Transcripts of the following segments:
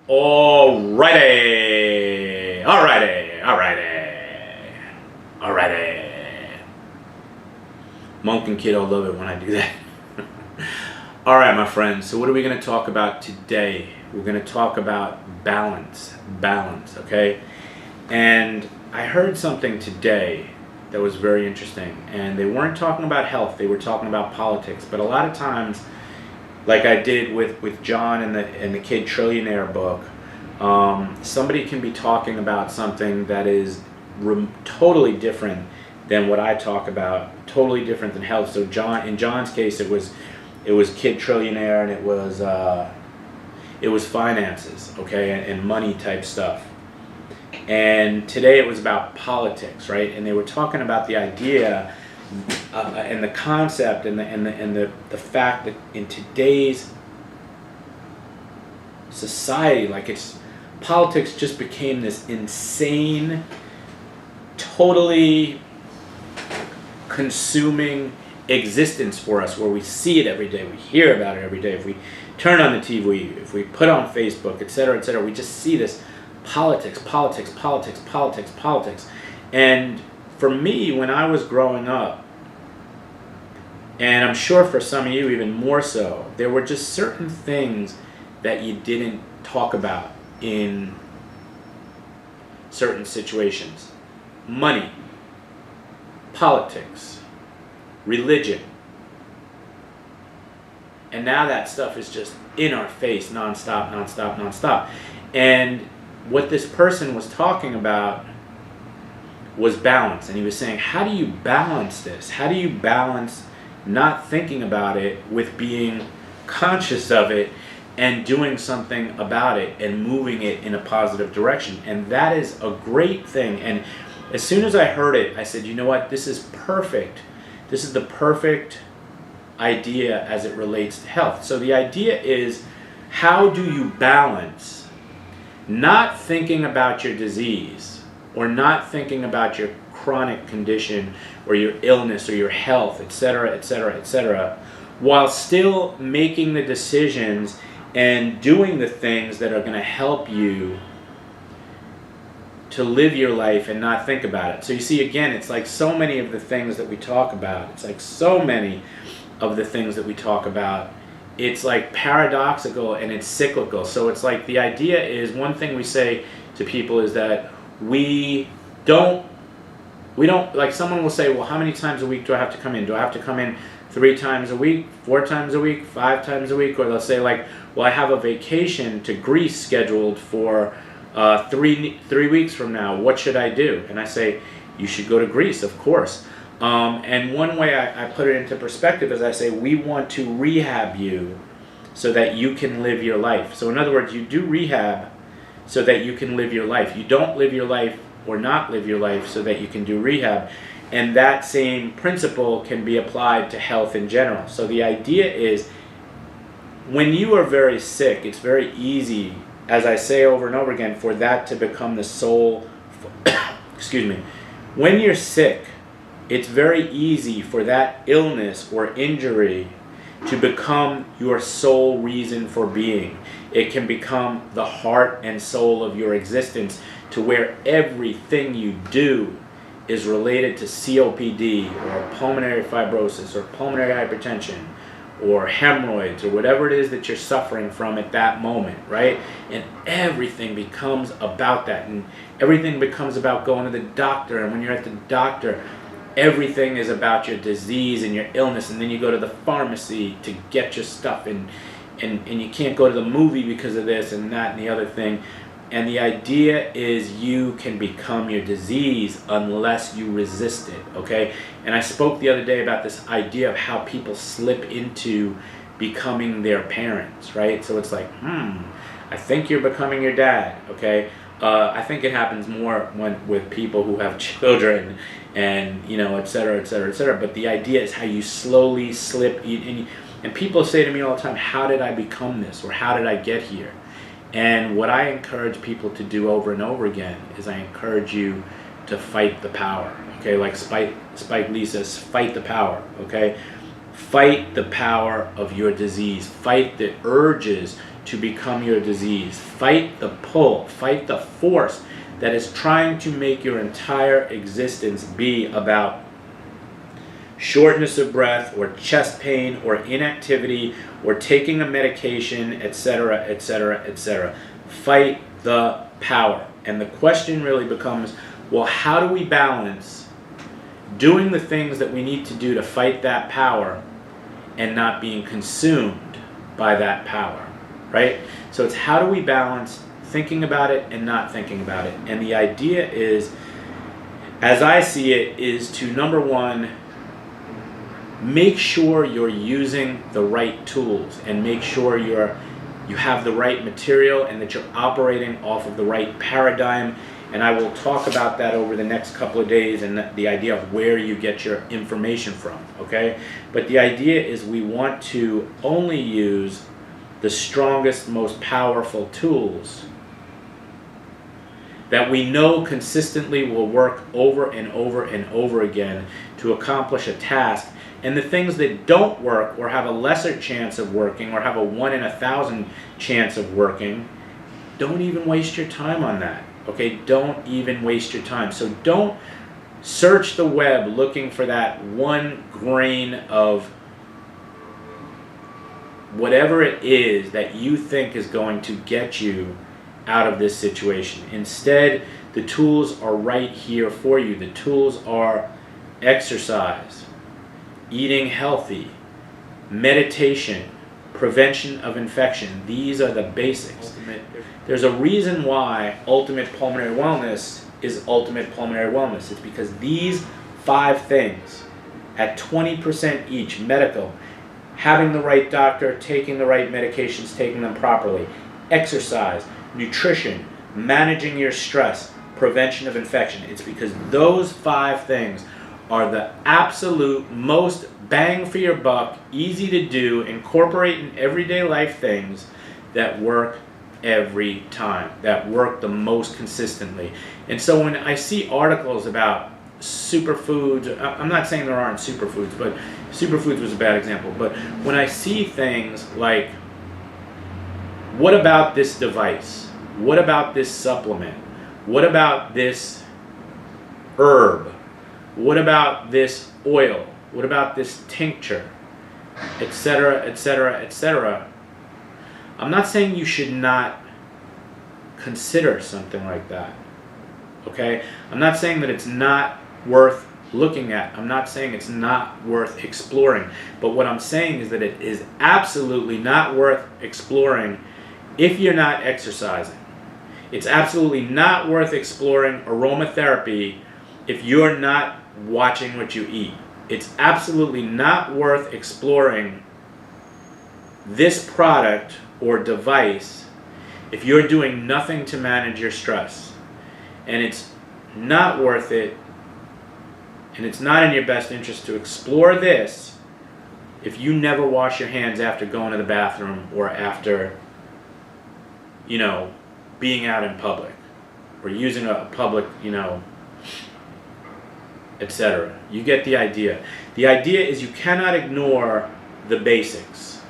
Alrighty. Monk and kiddo love it when I do that. Alright, my friends, so what are we going to talk about today? We're going to talk about balance, okay? And I heard something today that was very interesting, and they weren't talking about health, they were talking about politics. But a lot of times, like I did with John in the Kid Trillionaire book, somebody can be talking about something that is totally different than what I talk about, totally different than health. So in John's case, it was Kid Trillionaire, and it was finances, okay, and money type stuff. And today it was about politics, right? And they were talking about the idea and the concept and the fact that in today's society, politics just became this insane, totally consuming existence for us, where we see it every day, we hear about it every day. If we turn on the TV, if we put on Facebook, etc., we just see this politics. And for me, when I was growing up, and I'm sure for some of you even more so, there were just certain things that you didn't talk about in certain situations. Money, politics, religion. And now that stuff is just in our face nonstop. And what this person was talking about was balance. And he was saying, how do you balance this? How do you balance not thinking about it with being conscious of it and doing something about it and moving it in a positive direction? And that is a great thing. And as soon as I heard it, I said, you know what? This is perfect. This is the perfect idea as it relates to health. So the idea is, how do you balance not thinking about your disease or not thinking about your chronic condition or your illness or your health, etc., while still making the decisions and doing the things that are going to help you to live your life and not think about it. So you see, again, it's like so many of the things that we talk about. It's like paradoxical and it's cyclical. So it's like the idea is, one thing we say to people is that we don't, like someone will say, well, how many times a week do I have to come in? Do I have to come in 3 times a week, 4 times a week, 5 times a week? Or they'll say like, well, I have a vacation to Greece scheduled for 3 weeks from now. What should I do? And I say, you should go to Greece, of course. And one way I put it into perspective is I say, we want to rehab you so that you can live your life. So in other words, you do rehab so that you can live your life. You don't live your life or not live your life so that you can do rehab. And that same principle can be applied to health in general. So the idea is, when you are very sick, it's very easy, as I say over and over again, for that to become the sole, excuse me, when you're sick, it's very easy for that illness or injury to become your sole reason for being. It can become the heart and soul of your existence, to where everything you do is related to COPD or pulmonary fibrosis or pulmonary hypertension or hemorrhoids or whatever it is that you're suffering from at that moment, right? And everything becomes about that, and everything becomes about going to the doctor. And when you're at the doctor, everything is about your disease and your illness. And then you go to the pharmacy to get your stuff, and you can't go to the movie because of this and that and the other thing. And the idea is, you can become your disease unless you resist it, okay? And I spoke the other day about this idea of how people slip into becoming their parents, right? So it's like, I think you're becoming your dad, okay? I think it happens more with people who have children and, et cetera. But the idea is how you slowly slip in. And people say to me all the time, how did I become this? Or how did I get here? And what I encourage people to do over and over again is, I encourage you to fight the power, okay? Like Spike Lee says, fight the power, okay? Fight the power of your disease. Fight the urges to become your disease. Fight the pull, fight the force that is trying to make your entire existence be about shortness of breath or chest pain or inactivity or taking a medication, etc., etc., etc. Fight the power. And the question really becomes, well, how do we balance doing the things that we need to do to fight that power and not being consumed by that power, right? So it's how do we balance thinking about it and not thinking about it. And the idea is, as I see it, is to, number one, make sure you're using the right tools and make sure you have the right material and that you're operating off of the right paradigm. And I will talk about that over the next couple of days and the idea of where you get your information from, okay? But the idea is we want to only use the strongest, most powerful tools that we know consistently will work over and over and over again to accomplish a task. And the things that don't work or have a lesser chance of working or have a 1 in 1,000 chance of working, don't even waste your time on that. Okay, don't even waste your time. So don't search the web looking for that one grain of whatever it is that you think is going to get you out of this situation. Instead, the tools are right here for you. The tools are exercise, eating healthy, meditation, prevention of infection. These are the basics. There's a reason why Ultimate Pulmonary Wellness is Ultimate Pulmonary Wellness. It's because these 5 things at 20% each, medical, having the right doctor, taking the right medications, taking them properly, exercise, nutrition, managing your stress, prevention of infection. It's because those 5 things are the absolute most bang for your buck, easy to do, incorporate in everyday life things that work every time, that work the most consistently. And so when I see articles about superfoods, I'm not saying there aren't superfoods, but superfoods was a bad example, but when I see things like, what about this device? What about this supplement? What about this herb? What about this oil? What about this tincture? Etc., etc., etc. I'm not saying you should not consider something like that. Okay? I'm not saying that it's not worth looking at. I'm not saying it's not worth exploring. But what I'm saying is that it is absolutely not worth exploring if you're not exercising. It's absolutely not worth exploring aromatherapy if you're not watching what you eat. It's absolutely not worth exploring this product or device if you're doing nothing to manage your stress. And it's not worth it, and it's not in your best interest to explore this if you never wash your hands after going to the bathroom or after, being out in public or using a public, etc. You get the idea. The idea is you cannot ignore the basics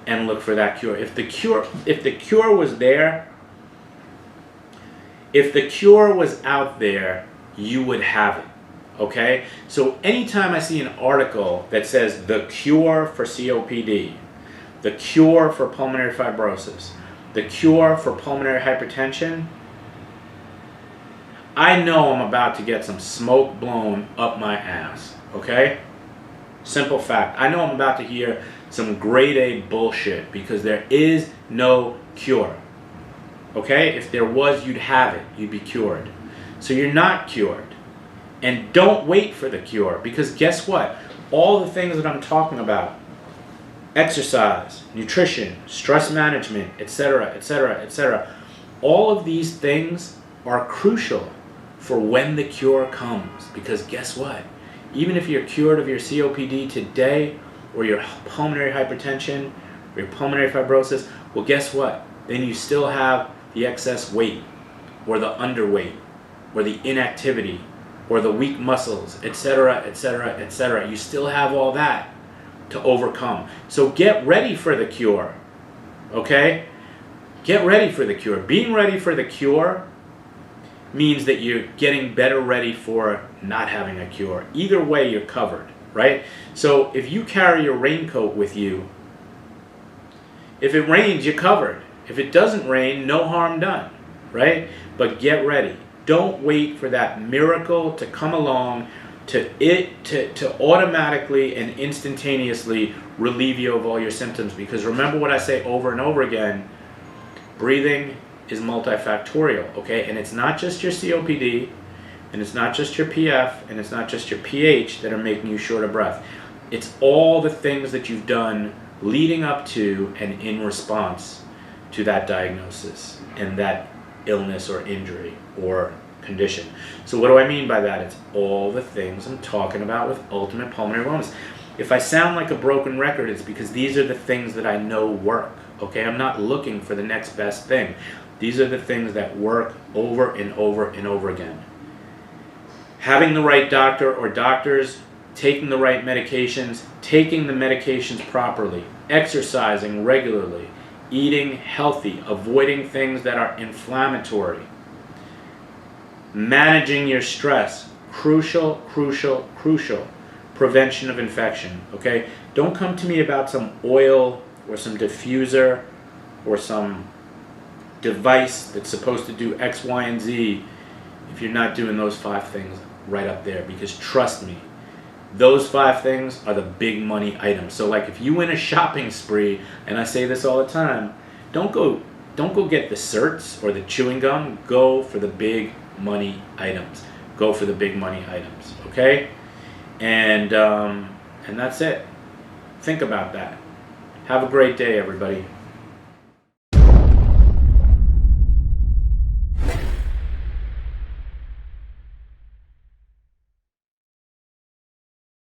and look for that cure. If the cure was there, if the cure was out there, you would have it. Okay? So anytime I see an article that says the cure for COPD, the cure for pulmonary fibrosis, the cure for pulmonary hypertension, I know I'm about to get some smoke blown up my ass, okay? Simple fact. I know I'm about to hear some grade A bullshit because there is no cure, okay? If there was, you'd have it. You'd be cured. So you're not cured. And don't wait for the cure because guess what? All the things that I'm talking about, exercise, nutrition, stress management, etc., etc., etc., all of these things are crucial for when the cure comes. Because guess what? Even if you're cured of your COPD today, or your pulmonary hypertension, or your pulmonary fibrosis, well, guess what? Then you still have the excess weight, or the underweight, or the inactivity, or the weak muscles, etc., etc., etc. You still have all that to overcome. So get ready for the cure. okay? Get ready for the cure. Being ready for the cure means that you're getting better ready for not having a cure. Either way, you're covered, right? So if you carry your raincoat with you, if it rains, you're covered. If it doesn't rain, no harm done, right? But get ready. Don't wait for that miracle to come along to automatically and instantaneously relieve you of all your symptoms. Because remember what I say over and over again, breathing is multifactorial, okay? And it's not just your COPD, and it's not just your PF, and it's not just your pH that are making you short of breath. It's all the things that you've done leading up to and in response to that diagnosis and that illness or injury or condition. So what do I mean by that? It's all the things I'm talking about with Ultimate Pulmonary Wellness. If I sound like a broken record, it's because these are the things that I know work, okay? I'm not looking for the next best thing. These are the things that work over and over and over again. Having the right doctor or doctors, taking the right medications, taking the medications properly, exercising regularly, eating healthy, avoiding things that are inflammatory, managing your stress, crucial, crucial, crucial. Prevention of infection, okay? Don't come to me about some oil or some diffuser or some device that's supposed to do X, Y, and Z if you're not doing those 5 things right up there, because trust me, those 5 things are the big money items. So like if you win a shopping spree, and I say this all the time, don't go get the certs or the chewing gum, go for the big money items. Go for the big money items, okay? And that's it. Think about that. Have a great day, everybody.